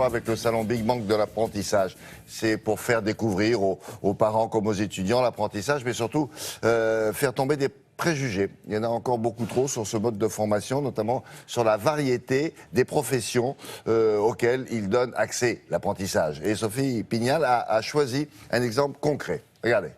Avec le salon Big Bang de l'apprentissage, c'est pour faire découvrir aux parents comme aux étudiants l'apprentissage, mais surtout faire tomber des préjugés. Il y en a encore beaucoup trop sur ce mode de formation, notamment sur la variété des professions auxquelles il donne accès, l'apprentissage. Et Sophie Pignal a choisi un exemple concret. Regardez.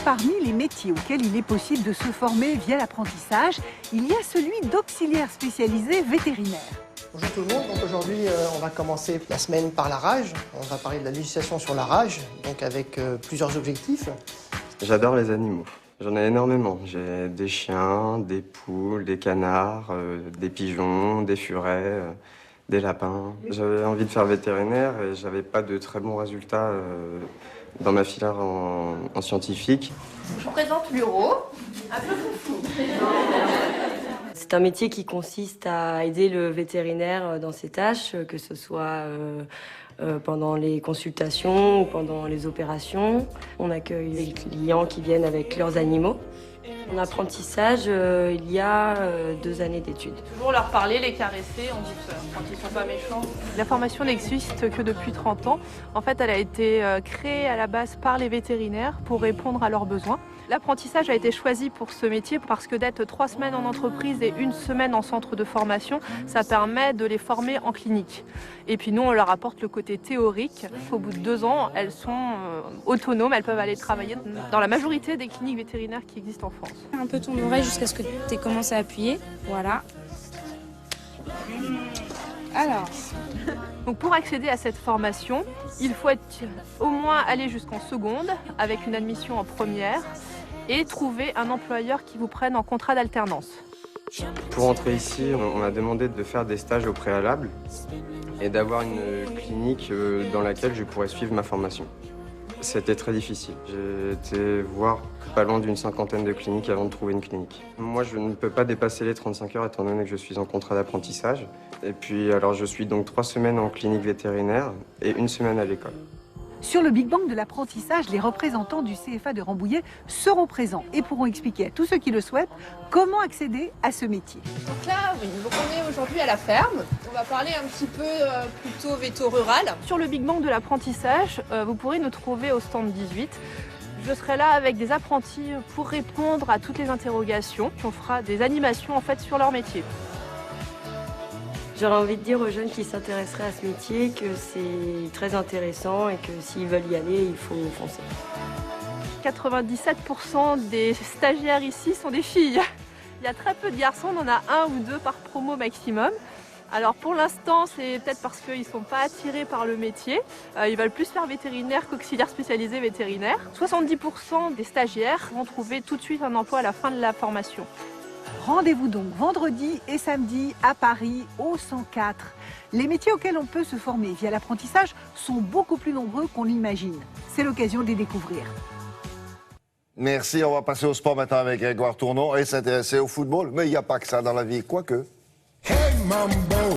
Parmi les métiers auxquels il est possible de se former via l'apprentissage, il y a celui d'auxiliaire spécialisé vétérinaire. Bonjour tout le monde, donc aujourd'hui on va commencer la semaine par la rage. On va parler de la législation sur la rage, donc avec plusieurs objectifs. J'adore les animaux, j'en ai énormément. J'ai des chiens, des poules, des canards, des pigeons, des furets, des lapins. J'avais envie de faire vétérinaire et j'avais pas de très bons résultats dans ma filière en scientifique. Je vous présente Luro, un peu foufou. C'est un métier qui consiste à aider le vétérinaire dans ses tâches, que ce soit pendant les consultations ou pendant les opérations. On accueille les clients qui viennent avec leurs animaux. En apprentissage, il y a 2 années d'études. Toujours leur parler, les caresser en douceur, quand ils ne sont pas méchants. La formation n'existe que depuis 30 ans. En fait, elle a été créée à la base par les vétérinaires pour répondre à leurs besoins. L'apprentissage a été choisi pour ce métier parce que d'être 3 semaines en entreprise et 1 semaine en centre de formation, ça permet de les former en clinique. Et puis nous, on leur apporte le côté théorique. Au bout de 2 ans, elles sont autonomes, elles peuvent aller travailler dans la majorité des cliniques vétérinaires qui existent en France. Un peu ton oreille jusqu'à ce que tu aies commencé à appuyer. Voilà. Alors. Donc pour accéder à cette formation, il faut au moins aller jusqu'en seconde avec une admission en première et trouver un employeur qui vous prenne en contrat d'alternance. Pour entrer ici, on m'a demandé de faire des stages au préalable et d'avoir une clinique dans laquelle je pourrais suivre ma formation. C'était très difficile. J'ai été voir pas loin d'une 50aine de cliniques avant de trouver une clinique. Moi, je ne peux pas dépasser les 35 heures étant donné que je suis en contrat d'apprentissage. Et puis, alors, je suis donc 3 semaines en clinique vétérinaire et 1 semaine à l'école. Sur le Big Bang de l'apprentissage, les représentants du CFA de Rambouillet seront présents et pourront expliquer à tous ceux qui le souhaitent comment accéder à ce métier. Donc là, oui, donc on est aujourd'hui à la ferme. On va parler un petit peu plutôt véto-rural. Sur le Big Bang de l'apprentissage, vous pourrez nous trouver au stand 18. Je serai là avec des apprentis pour répondre à toutes les interrogations. On fera des animations en fait sur leur métier. J'aurais envie de dire aux jeunes qui s'intéresseraient à ce métier que c'est très intéressant et que s'ils veulent y aller, il faut foncer. 97% des stagiaires ici sont des filles. Il y a très peu de garçons, on en a 1 ou 2 par promo maximum. Alors pour l'instant, c'est peut-être parce qu'ils ne sont pas attirés par le métier. Ils veulent plus faire vétérinaire qu'auxiliaire spécialisé vétérinaire. 70% des stagiaires vont trouver tout de suite un emploi à la fin de la formation. Rendez-vous donc vendredi et samedi à Paris, au 104. Les métiers auxquels on peut se former via l'apprentissage sont beaucoup plus nombreux qu'on l'imagine. C'est l'occasion de les découvrir. Merci, on va passer au sport maintenant avec Grégoire Tournon et s'intéresser au football. Mais il n'y a pas que ça dans la vie, quoique. Hey, Mambo!